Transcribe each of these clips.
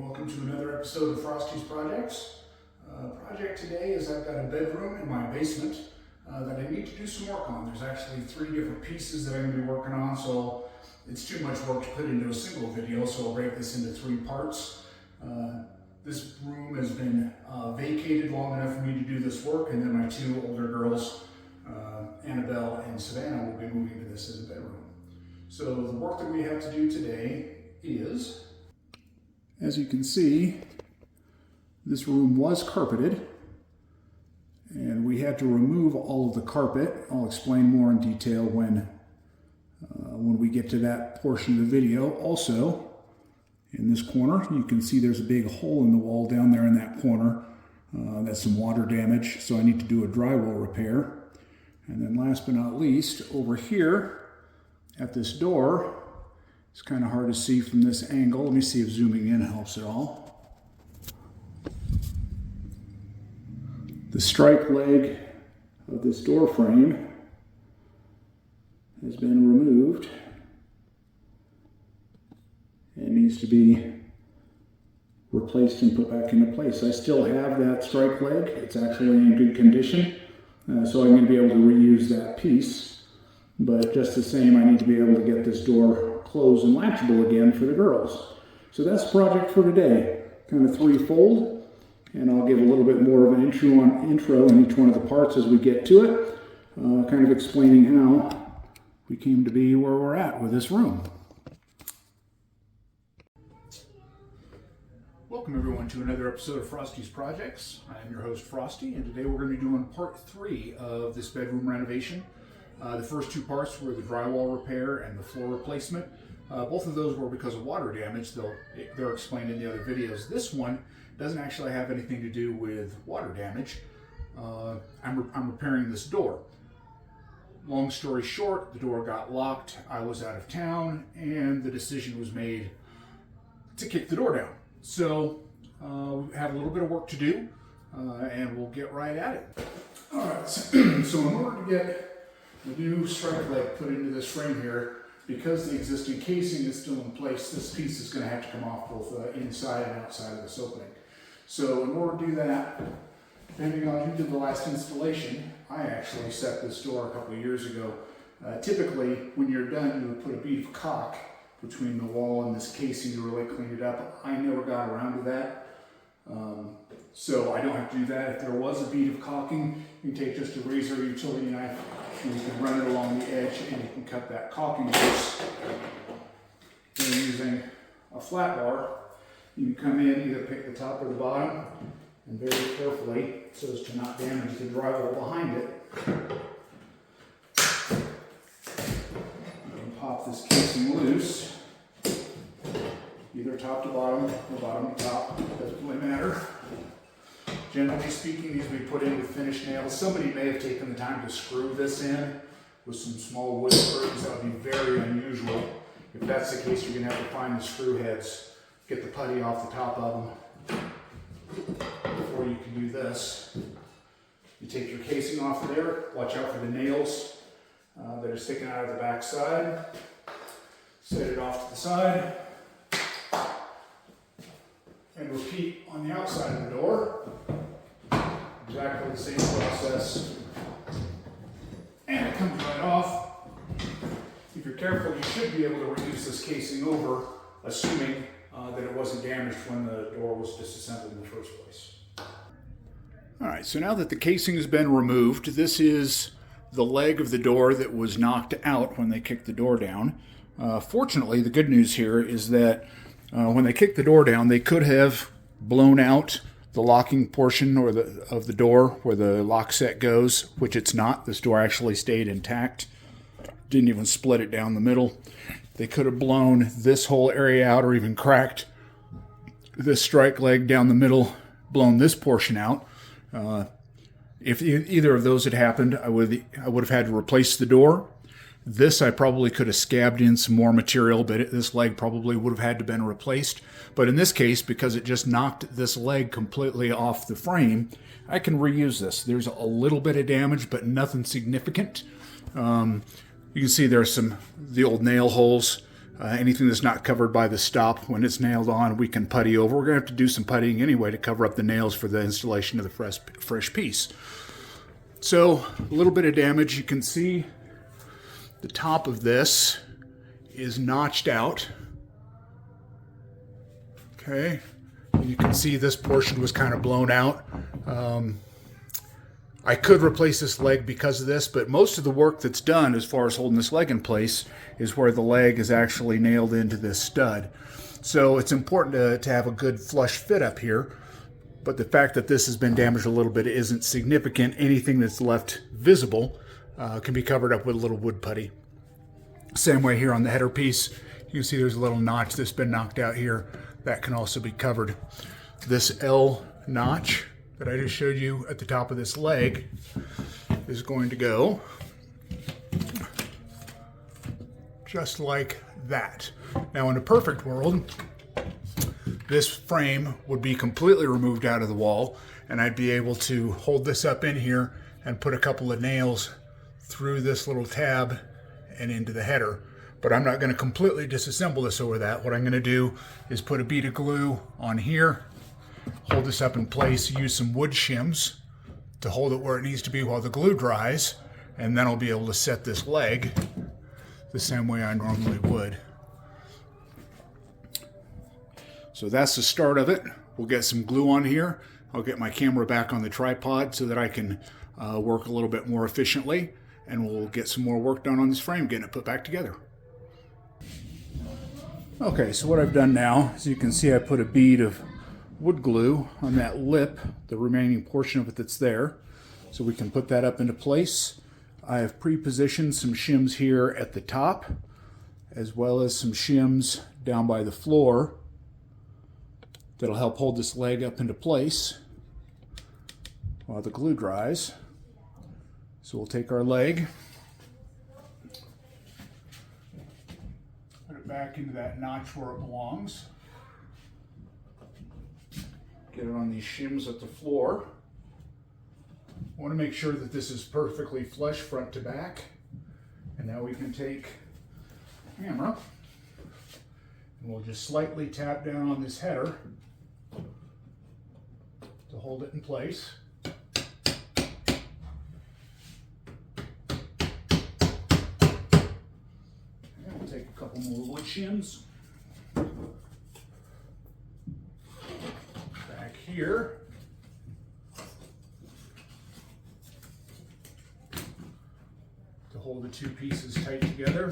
and welcome to another episode of Frosty's Projects. Project today is I've got a bedroom in my basement that I need to do some work on. There's actually 3 different pieces that I'm going to be working on, so it's too much work to put into a single video, so I'll break this into 3 parts. This room has been vacated long enough for me to do this work, and then my 2 older girls, Annabelle and Savannah, will be moving to this as a bedroom. So the work that we have to do today is, as you can see, this room was carpeted and we had to remove all of the carpet. I'll explain more in detail when we get to that portion of the video. Also, in this corner, you can see there's a big hole in the wall down there in that corner. That's some water damage, so I need to do a drywall repair. And then last but not least, over here at this door, it's kind of hard to see from this angle. Let me see if zooming in helps at all. The strike leg of this door frame has been removed. It needs to be replaced and put back into place. I still have that strike leg. It's actually in good condition, so I'm going to be able to reuse that piece. But just the same, I need to be able to get this door closed and latchable again for the girls. So that's the project for today. Kind of threefold, and I'll give a little bit more of an intro on each one of the parts as we get to it, kind of explaining how we came to be where we're at with this room. Welcome everyone to another episode of Frosty's Projects. I'm your host Frosty, and today we're going to be doing part 3 of this bedroom renovation. The first 2 parts were the drywall repair and the floor replacement. Both of those were because of water damage, though they're explained in the other videos. This one doesn't actually have anything to do with water damage. I'm repairing this door. Long story short, the door got locked, I was out of town, and the decision was made to kick the door down. So we have a little bit of work to do, and we'll get right at it. All right, so in order to get the new strike leg put into this frame here, because the existing casing is still in place, this piece is going to have to come off both inside and outside of this opening. So in order to do that, depending on who did the last installation, I actually set this door a couple of years ago. Typically, when you're done, you would put a bead of caulk between the wall and this casing to really clean it up. I never got around to that. So I don't have to do that. If there was a bead of caulking, you can take just a razor or utility knife and you can run it along the edge and you can cut that caulking loose. Then using a flat bar, you can come in, either pick the top or the bottom, and very carefully, so as to not damage the drywall behind it, you can pop this casing loose, either top to bottom or bottom to top, doesn't really matter. Generally speaking, these will be put in with finished nails. Somebody may have taken the time to screw this in with some small wood screws. That would be very unusual. If that's the case, you're going to have to find the screw heads, get the putty off the top of them. Before you can do this, you take your casing off of there. Watch out for the nails that are sticking out of the back side. Set it off to the side. And repeat on the outside of the door. Exactly the same process. And it comes right off. If you're careful, you should be able to reuse this casing over, assuming that it wasn't damaged when the door was disassembled in the first place. All right, so now that the casing has been removed, this is the leg of the door that was knocked out when they kicked the door down. Fortunately, the good news here is that when they kicked the door down, they could have blown out the locking portion of the door where the lock set goes, which it's not. This door actually stayed intact. Didn't even split it down the middle. They could have blown this whole area out or even cracked this strike leg down the middle, blown this portion out. If either of those had happened, I would have had to replace the door. This I probably could have scabbed in some more material, but this leg probably would have had to been replaced. But in this case, because it just knocked this leg completely off the frame, I can reuse this. There's a little bit of damage, but nothing significant. You can see there's the old nail holes Anything that's not covered by the stop, when it's nailed on, we can putty over. We're going to have to do some puttying anyway to cover up the nails for the installation of the fresh piece. So a little bit of damage. You can see the top of this is notched out. Okay, and you can see this portion was kind of blown out. I could replace this leg because of this, but most of the work that's done as far as holding this leg in place is where the leg is actually nailed into this stud. So it's important to have a good flush fit up here, but the fact that this has been damaged a little bit isn't significant. Anything that's left visible can be covered up with a little wood putty. Same way here on the header piece. You can see there's a little notch that's been knocked out here. That can also be covered. This L notch that I just showed you at the top of this leg is going to go just like that. Now in a perfect world, this frame would be completely removed out of the wall, and I'd be able to hold this up in here and put a couple of nails through this little tab and into the header. But I'm not going to completely disassemble this over that. What I'm going to do is put a bead of glue on here, hold this up in place, use some wood shims to hold it where it needs to be while the glue dries, and then I'll be able to set this leg the same way I normally would. So that's the start of it. We'll get some glue on here. I'll get my camera back on the tripod so that I can work a little bit more efficiently, and we'll get some more work done on this frame, getting it put back together. Okay, so what I've done now, as you can see, I put a bead of wood glue on that lip, the remaining portion of it that's there, so we can put that up into place. I have pre-positioned some shims here at the top, as well as some shims down by the floor that'll help hold this leg up into place while the glue dries. So we'll take our leg, put it back into that notch where it belongs. Get it on these shims at the floor. I want to make sure that this is perfectly flush front to back. And now we can take the camera and we'll just slightly tap down on this header to hold it in place. And we'll take a couple more wood shims. Back here. To hold the two pieces tight together.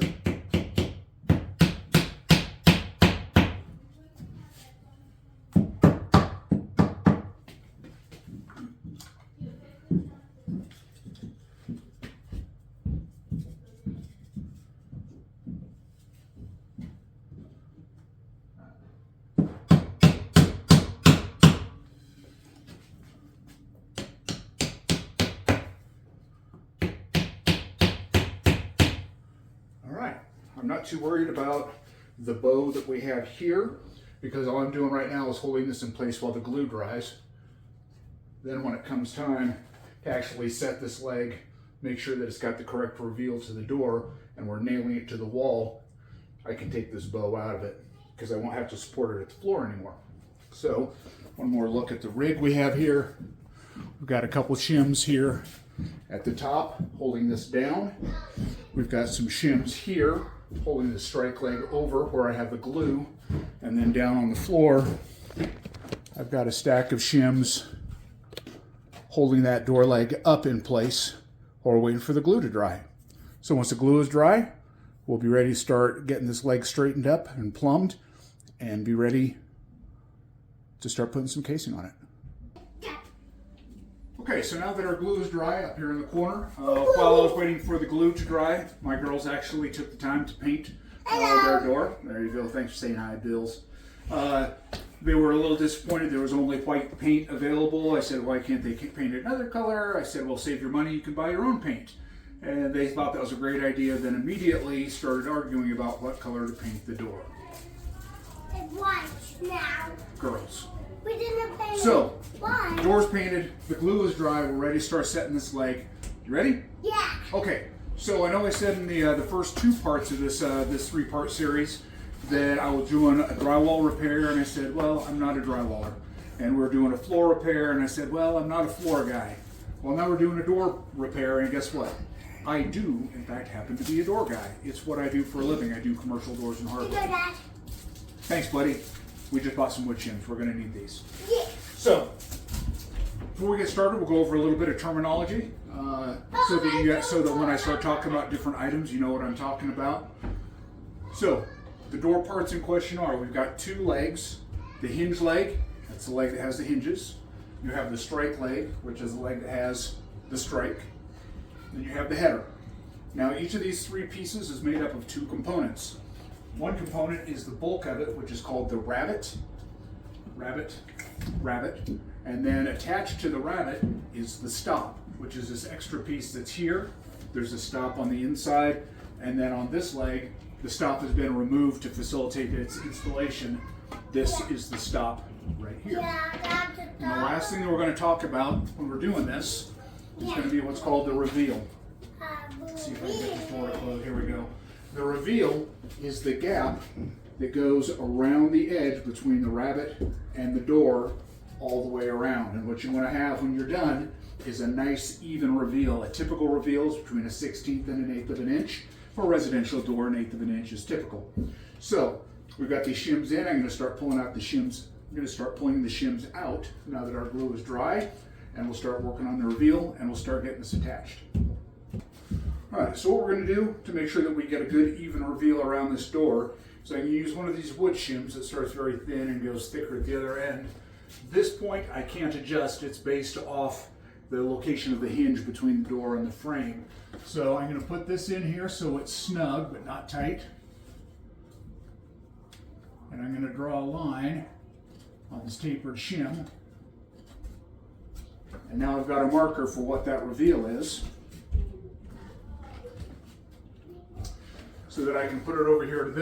I'm not too worried about the bow that we have here, because all I'm doing right now is holding this in place while the glue dries. Then when it comes time to actually set this leg, make sure that it's got the correct reveal to the door, and we're nailing it to the wall, I can take this bow out of it because I won't have to support it at the floor anymore. So one more look at the rig we have here. We've got a couple shims here at the top holding this down. We've got some shims here holding the strike leg over where I have the glue, and then down on the floor I've got a stack of shims holding that door leg up in place while we're waiting for the glue to dry. So once the glue is dry, we'll be ready to start getting this leg straightened up and plumbed and be ready to start putting some casing on it. Okay, so now that our glue is dry up here in the corner, while I was waiting for the glue to dry, my girls actually took the time to paint their door. There you go, thanks for saying hi, Bills. They were a little disappointed there was only white paint available. I said, why can't they paint it another color? I said, well, save your money, you can buy your own paint. And they thought that was a great idea, then immediately started arguing about what color to paint the door. It's white now. Girls. We didn't paint it. So, Why? the door's painted, the glue is dry, we're ready to start setting this leg. You ready? Yeah. Okay, so I know I said in the first two parts of this this three-part series that I was doing a drywall repair, and I said, well, I'm not a drywaller. And we're doing a floor repair, and I said, well, I'm not a floor guy. Well, now we're doing a door repair, and guess what? I do, in fact, happen to be a door guy. It's what I do for a living. I do commercial doors and hardware. Dad. Thanks, buddy. We just bought some wood shims. We're going to need these. Yeah. So, before we get started, we'll go over a little bit of terminology, so that when I start talking about different items, you know what I'm talking about. So, the door parts in question are, we've got two legs. The hinge leg, that's the leg that has the hinges. You have the strike leg, which is the leg that has the strike. Then you have the header. Now, each of these three pieces is made up of two components. One component is the bulk of it, which is called the rabbet. And then attached to the rabbet is the stop, which is this extra piece that's here. There's a stop on the inside, and then on this leg, the stop has been removed to facilitate its installation. This is the stop right here. And the last thing that we're going to talk about when we're doing this is going to be what's called the reveal. Let's see if I can get this door to close. Here we go. The reveal is the gap that goes around the edge between the rabbet and the door all the way around. And what you want to have when you're done is a nice even reveal. A typical reveal is between a 1/16 and an 1/8 of an inch. For a residential door, an 1/8 of an inch is typical. So we've got these shims in. I'm going to start pulling out the shims. I'm going to start pulling the shims out now that our glue is dry, and we'll start working on the reveal, and we'll start getting this attached. All right, so what we're going to do to make sure that we get a good even reveal around this door is I can use one of these wood shims that starts very thin and goes thicker at the other end. This point I can't adjust. It's based off the location of the hinge between the door and the frame. So I'm going to put this in here so it's snug but not tight. And I'm going to draw a line on this tapered shim. And now I've got a marker for what that reveal is, so that I can put it over here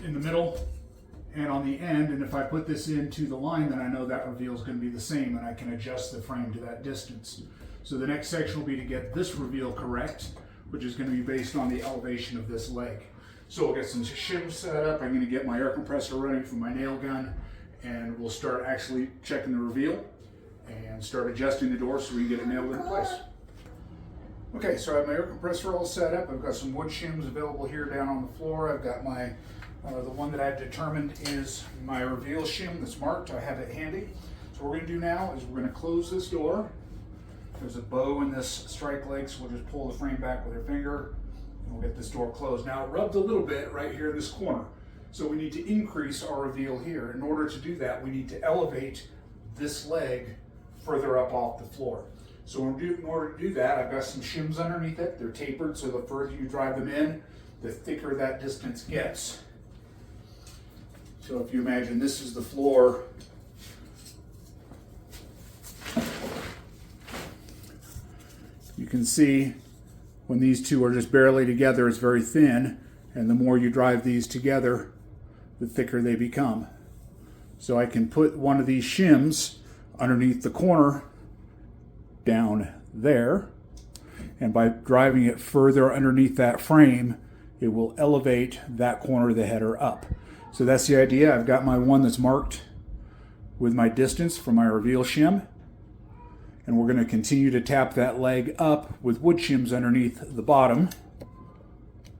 in the middle and on the end. And if I put this into the line, then I know that reveal is going to be the same, and I can adjust the frame to that distance. So the next section will be to get this reveal correct, which is going to be based on the elevation of this leg. So we'll get some shims set up. I'm going to get my air compressor running from my nail gun, and we'll start actually checking the reveal and start adjusting the door so we can get it nailed in place. Okay, so I have my air compressor all set up. I've got some wood shims available here down on the floor. I've got my, the one that I've determined is my reveal shim that's marked. I have it handy. So what we're going to do now is we're going to close this door. There's a bow in this strike leg, so we'll just pull the frame back with our finger, and we'll get this door closed. Now it rubbed a little bit right here in this corner, so we need to increase our reveal here. In order to do that, we need to elevate this leg further up off the floor. So in order to do that, I've got some shims underneath it. They're tapered, so the further you drive them in, the thicker that distance gets. So if you imagine this is the floor, you can see when these two are just barely together, it's very thin, and the more you drive these together, the thicker they become. So I can put one of these shims underneath the corner down there, and by driving it further underneath that frame, it will elevate that corner of the header up. So that's the idea. I've got my one that's marked with my distance from my reveal shim, and we're going to continue to tap that leg up with wood shims underneath the bottom,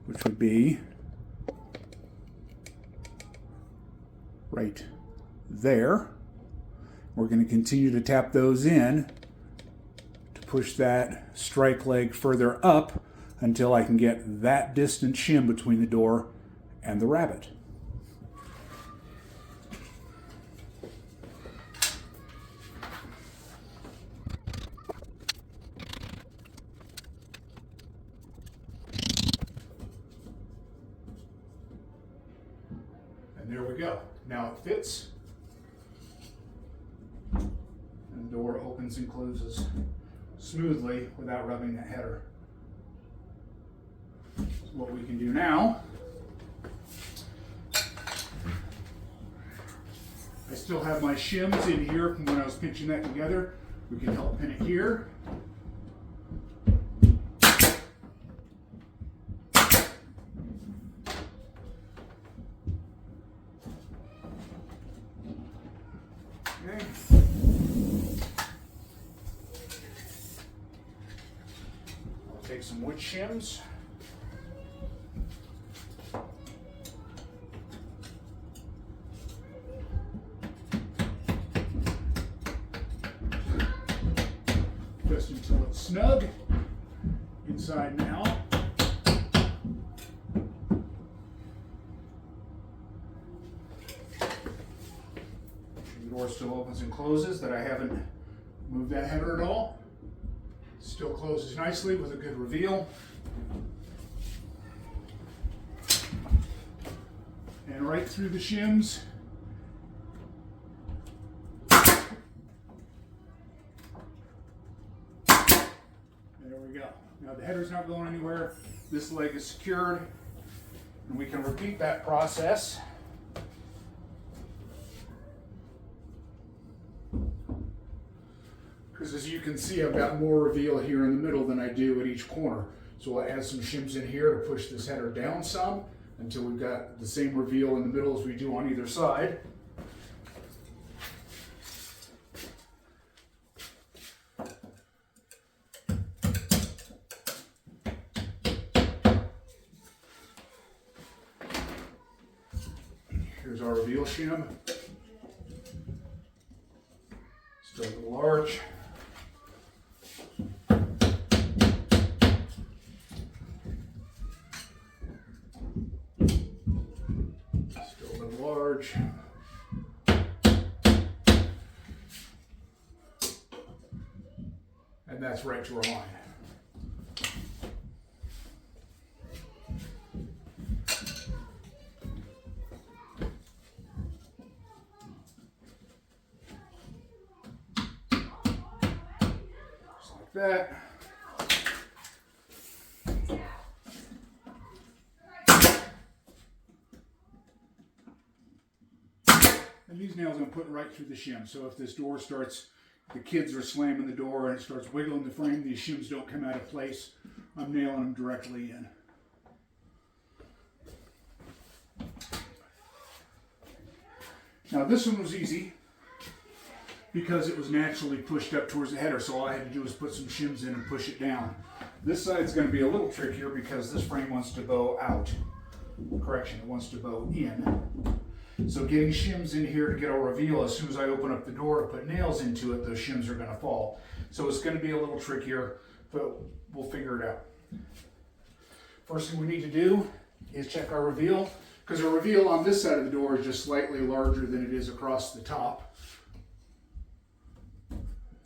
which would be right there. We're going to continue to tap those in to push that strike leg further up until I can get that distant shim between the door and the rabbet. And there we go. Now it fits. And the door opens and closes smoothly without rubbing the header. So what we can do now, I still have my shims in here from when I was pinching that together. We can help pin it here. Okay. I'll take some wood shims. Just until it's snug inside and out. The door still opens and closes, that I haven't moved that header at all. Still closes nicely with a good reveal. And right through the shims. There we go. Now the header's not going anywhere. This leg is secured. And we can repeat that process. Because as you can see, I've got more reveal here in the middle than I do at each corner. So I'll add some shims in here to push this header down some until we've got the same reveal in the middle as we do on either side. Here's our reveal shim. Still a little large. And that's right to our line. Just like that. And these nails I'm putting right through the shim. So if this door starts, the kids are slamming the door and it starts wiggling the frame, these shims don't come out of place. I'm nailing them directly in. Now this one was easy because it was naturally pushed up towards the header, so all I had to do was put some shims in and push it down. This side's going to be a little trickier because this frame wants to bow out. Correction, it wants to bow in. So getting shims in here to get a reveal, as soon as I open up the door to put nails into it, those shims are going to fall. So it's going to be a little trickier, but we'll figure it out. First thing we need to do is check our reveal, because our reveal on this side of the door is just slightly larger than it is across the top.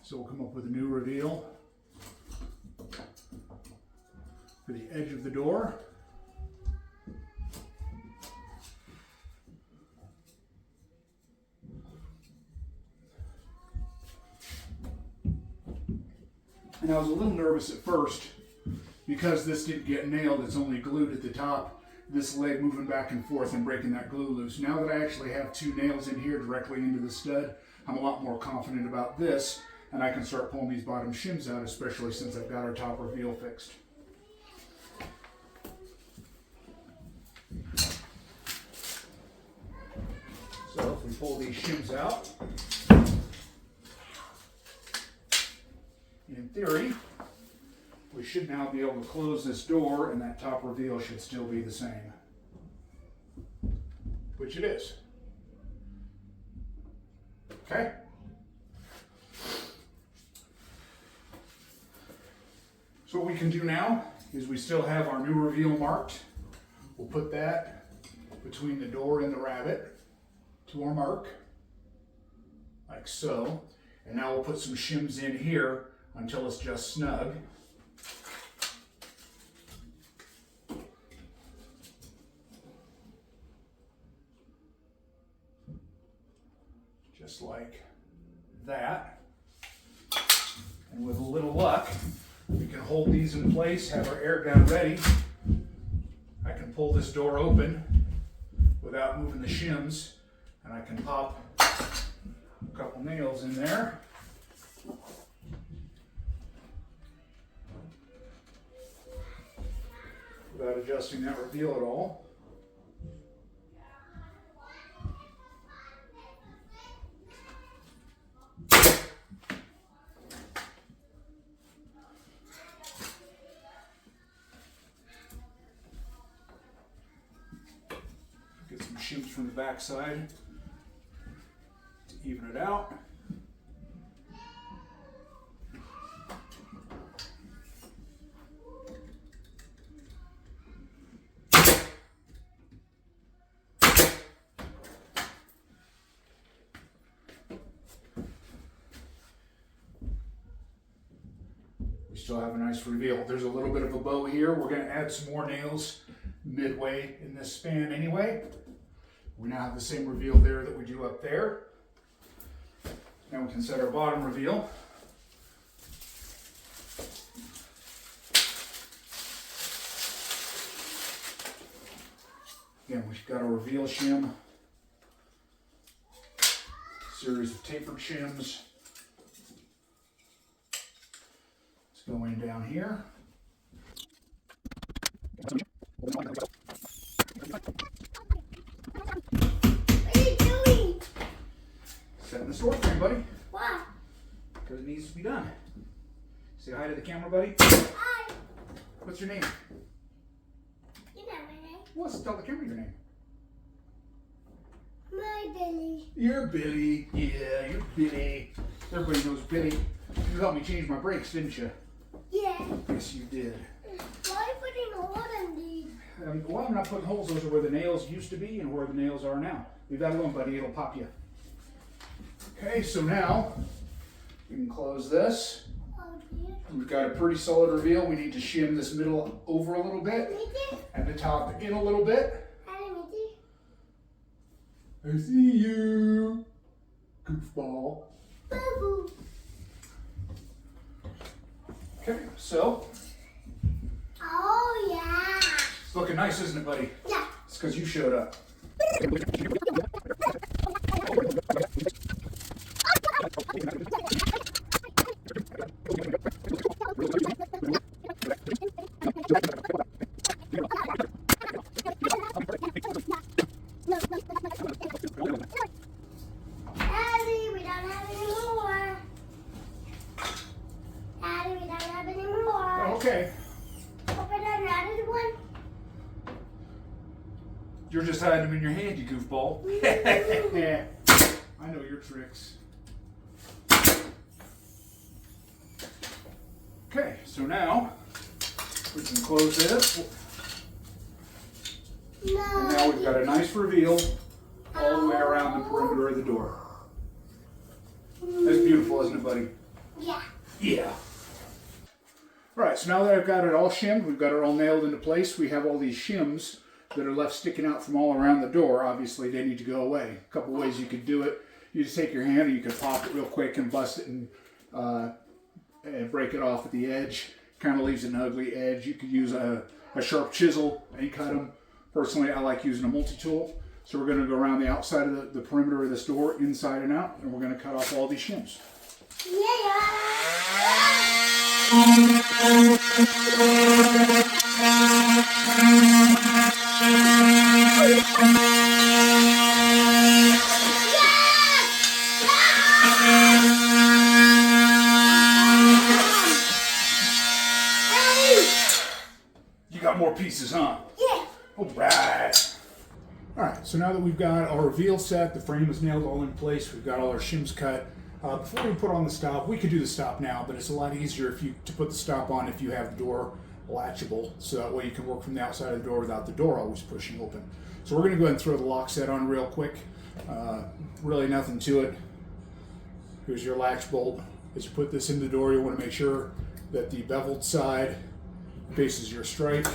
So we'll come up with a new reveal for the edge of the door. And I was a little nervous at first because this didn't get nailed, it's only glued at the top, this leg moving back and forth and breaking that glue loose. Now that I actually have two nails in here directly into the stud, I'm a lot more confident about this, and I can start pulling these bottom shims out, especially since I've got our top reveal fixed. So if we pull these shims out, in theory, we should now be able to close this door and that top reveal should still be the same. Which it is. Okay? So what we can do now is we still have our new reveal marked. We'll put that between the door and the rabbit to our mark, like so. And now we'll put some shims in here until it's just snug. Just like that. And with a little luck, we can hold these in place, have our air gun ready. I can pull this door open without moving the shims, and I can pop a couple nails in there. Without adjusting that reveal at all. shims from the back side to even it out. Still have a nice reveal. There's a little bit of a bow here. We're going to add some more nails midway in this span anyway. We now have the same reveal there that we do up there. Now we can set our bottom reveal. Again, we've got a reveal shim, series of tapered shims. Going down here. What are you doing? Setting this door frame, buddy. Why? Because it needs to be done. Say hi to the camera, buddy. Hi. What's your name? You know my name. Well, let's tell the camera your name. My Billy. You're Billy. Yeah, you're Billy. Everybody knows Billy. You helped me change my brakes, didn't you? Yeah. Yes, you did. Why are you putting a hole in these? Well, I'm not putting holes. Those are where the nails used to be and where the nails are now. Leave that alone, buddy. It'll pop you. Okay, so now we can close this. Oh dear. We've got a pretty solid reveal. We need to shim this middle over a little bit Mickey? and the top in a little bit. Hi, Mickey. I see you, goofball. Boo-boo. Okay, so Oh yeah. it's looking nice, isn't it, buddy? Yeah. It's because you showed up. Daddy, we don't have any more. Daddy, we don't have any more. Okay, Open another one. you're just hiding them in your hand, you goofball. Yeah, I know your tricks. Okay, so now we can close this. And No. now we've got a nice reveal all the way around the perimeter of the door. That's beautiful, isn't it, buddy? Yeah. Yeah. All right, so now that I've got it all shimmed, we've got it all nailed into place, we have all these shims that are left sticking out from all around the door. Obviously, they need to go away. A couple ways you could do it. You just take your hand and you can pop it real quick and bust it and break it off at the edge. Kind of leaves an ugly edge. You could use a sharp chisel and cut them. Personally, I like using a multi-tool. So we're going to go around the outside of the perimeter of this door, inside and out, and we're going to cut off all these shims. You got more pieces, huh? Yeah. All right. All right, so now that we've got our reveal set, the frame is nailed all in place, we've got all our shims cut. Before we put on the stop, we could do the stop now, but it's a lot easier to put the stop on if you have the door latchable, so that way you can work from the outside of the door without the door always pushing open. So we're going to go ahead and throw the lock set on real quick. Really nothing to it. Here's your latch bolt. As you put this in the door, you want to make sure that the beveled side faces your strike.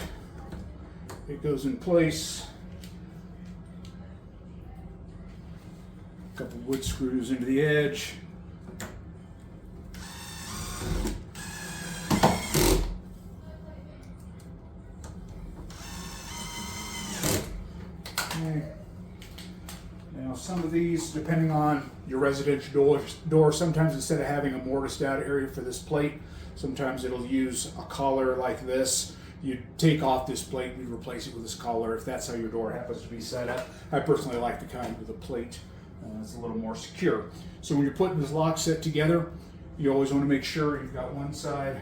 It goes in place. A couple wood screws into the edge. Okay. Now some of these, depending on your residential door, sometimes instead of having a mortised out area for this plate, sometimes it'll use a collar like this. You take off this plate and you replace it with this collar if that's how your door happens to be set up. I personally like the kind with a plate. It's a little more secure. So when you're putting this lock set together, you always want to make sure you've got one side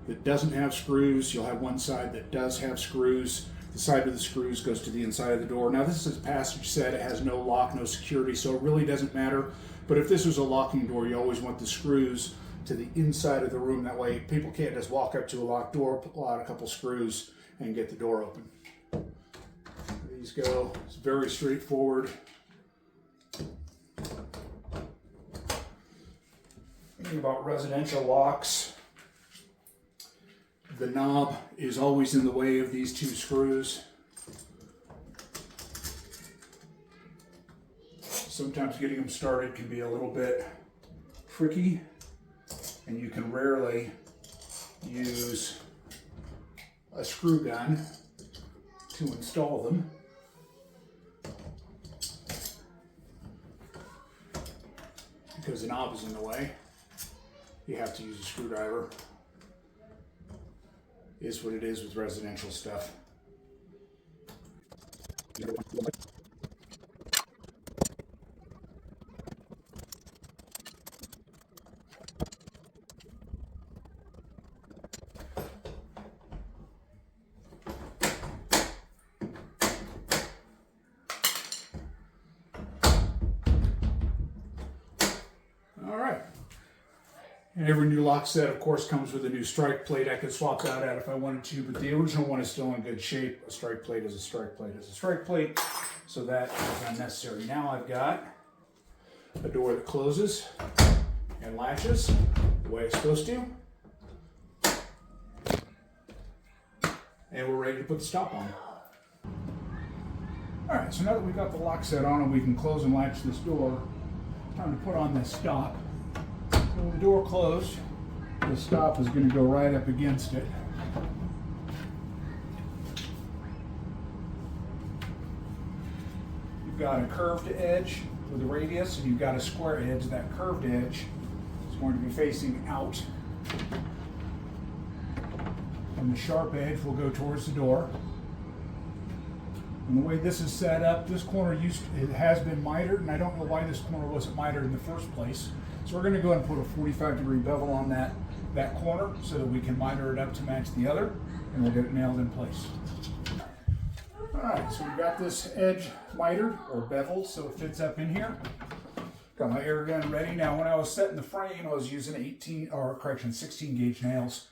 that doesn't have screws. You'll have one side that does have screws. The side of the screws goes to the inside of the door. Now this is a passage set. It has no lock, no security, so it really doesn't matter. But if this was a locking door, you always want the screws to the inside of the room. That way people can't just walk up to a locked door, pull out a couple screws, and get the door open. These go. It's very straightforward. Thinking about residential locks, the knob is always in the way of these two screws. Sometimes getting them started can be a little bit tricky, and you can rarely use a screw gun to install them. Because the knob is in the way, you have to use a screwdriver. Is what it is with residential stuff. And every new lock set, of course, comes with a new strike plate. I could swap that out if I wanted to, but the original one is still in good shape. A strike plate is a strike plate is a strike plate, so that is unnecessary. Now I've got a door that closes and latches the way it's supposed to. And we're ready to put the stop on. All right, so now that we've got the lock set on and we can close and latch this door, time to put on this stop. When the door closed, the stop is going to go right up against it. You've got a curved edge with a radius, and you've got a square edge. That curved edge is going to be facing out, and the sharp edge will go towards the door. And the way this is set up, this corner it has been mitered, and I don't know why this corner wasn't mitered in the first place. So we're going to go ahead and put a 45-degree bevel on that corner so that we can miter it up to match the other, and we'll get it nailed in place. All right, so we've got this edge mitered or beveled so it fits up in here. Got my air gun ready. Now, when I was setting the frame, I was using 16 gauge nails.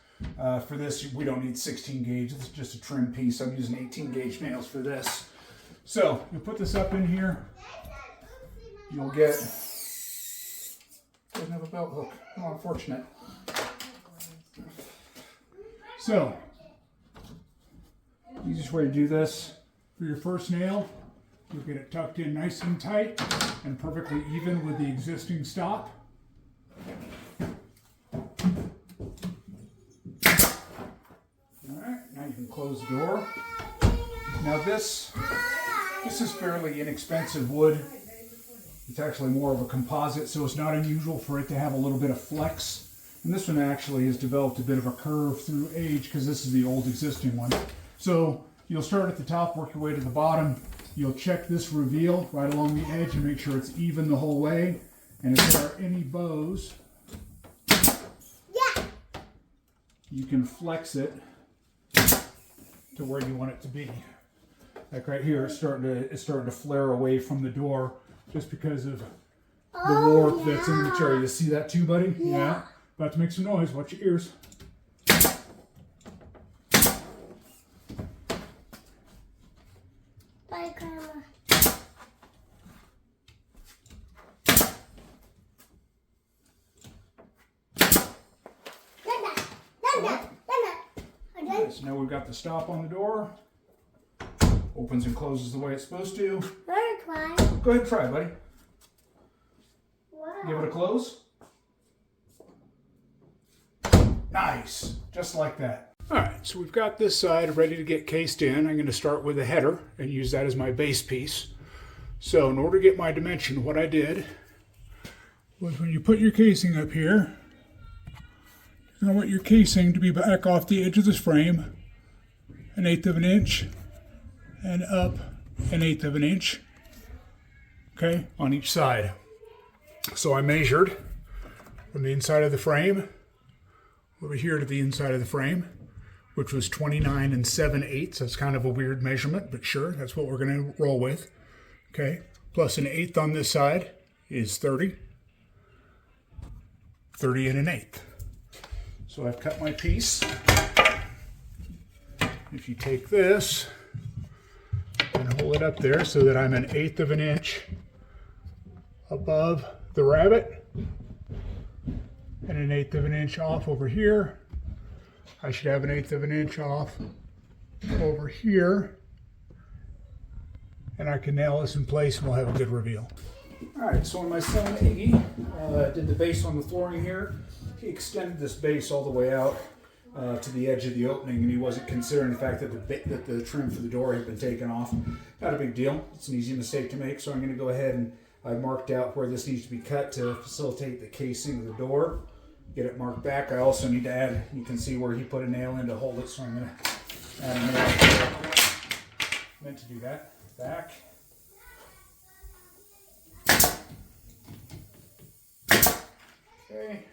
For this, we don't need 16 gauge. This is just a trim piece. I'm using 18 gauge nails for this. So you put this up in here. You'll get. Doesn't have a belt hook. Oh, unfortunate. So, easiest way to do this, for your first nail, you'll get it tucked in nice and tight and perfectly even with the existing stop. Alright, now you can close the door. Now this is fairly inexpensive wood. It's actually more of a composite, so it's not unusual for it to have a little bit of flex. And this one actually has developed a bit of a curve through age because this is the old existing one. So you'll start at the top, work your way to the bottom. You'll check this reveal right along the edge and make sure it's even the whole way. And if there are any bows, you can flex it to where you want it to be. Like right here, it's starting to flare away from the door. Just because of the warp that's in the material. You see that too, buddy? Yeah. About to make some noise. Watch your ears. Bye, Grandma. Okay, so now we've got the stop on the door. Opens and closes the way it's supposed to. Try. Go ahead and try, buddy. Wow. Give it a close. Nice. Just like that. All right, so we've got this side ready to get cased in. I'm going to start with the header and use that as my base piece. So in order to get my dimension, what I did was when you put your casing up here, you're going to want your casing to be back off the edge of this frame 1/8 of an inch and up 1/8 of an inch. Okay, on each side. So I measured from the inside of the frame over here to the inside of the frame which was 29 7/8. That's kind of a weird measurement, but sure, that's what we're going to roll with. Okay, plus an 1/8 on this side is 30. 30 1/8. So I've cut my piece. If you take this and hold it up there so that I'm 1/8 of an inch above the rabbet and 1/8 of an inch off over here, I should have 1/8 of an inch off over here, and I can nail this in place and we'll have a good reveal. All right, so when my son Iggy did the base on the flooring here, he extended this base all the way out to the edge of the opening, and he wasn't considering the fact that the trim for the door had been taken off. Not a big deal. It's an easy mistake to make, so I'm going to go ahead and I marked out where this needs to be cut to facilitate the casing of the door. Get it marked back. I also need to add, you can see where he put a nail in to hold it, so I'm going to add a nail. Meant to do that. Back. Okay.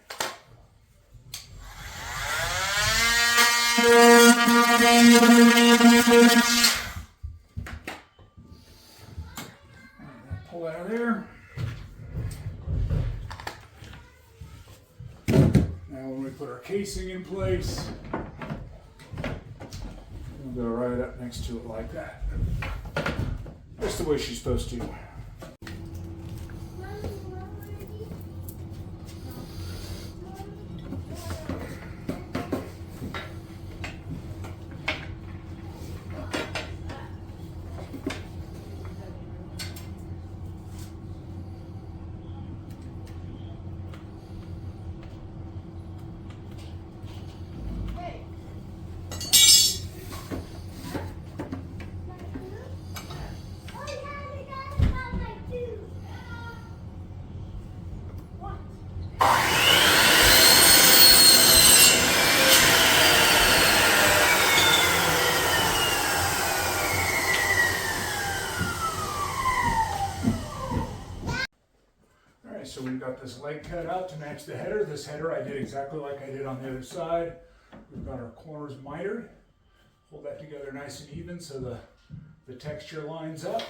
Pull out of there. Now when we put our casing in place, we'll go right up next to it like that. Just the way she's supposed to. So we've got this leg cut out to match the header. This header I did exactly like I did on the other side. We've got our corners mitered. Hold that together nice and even so the texture lines up.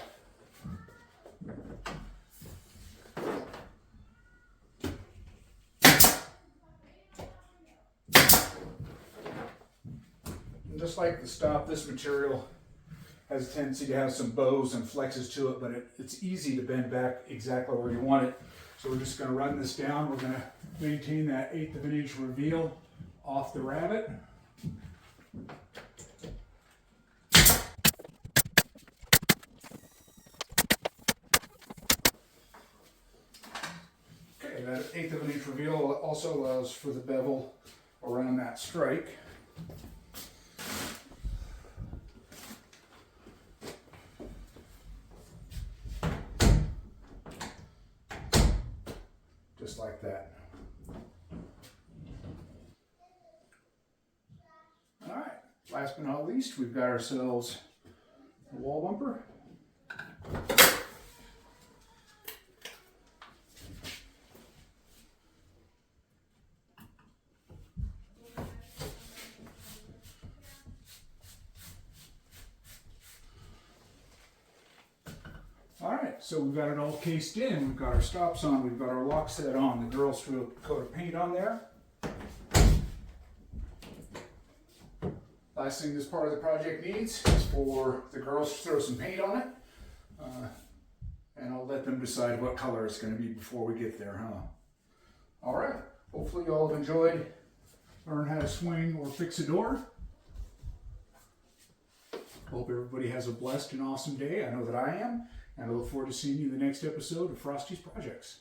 And just like the stop, this material has a tendency to have some bows and flexes to it, but it's easy to bend back exactly where you want it. So we're just going to run this down. We're going to maintain that 1/8 of an inch reveal off the rabbet. Okay, that 1/8 of an inch reveal also allows for the bevel around that strike. Just like that. All right, last but not least, we've got ourselves a wall bumper. Alright, so we've got it all cased in. We've got our stops on, we've got our lockset on. The girls threw a coat of paint on there. Last thing this part of the project needs is for the girls to throw some paint on it. And I'll let them decide what color it's going to be before we get there, huh? Alright, hopefully you all have enjoyed learning how to swing or fix a door. Hope everybody has a blessed and awesome day. I know that I am. And I look forward to seeing you in the next episode of Frosty's Projects.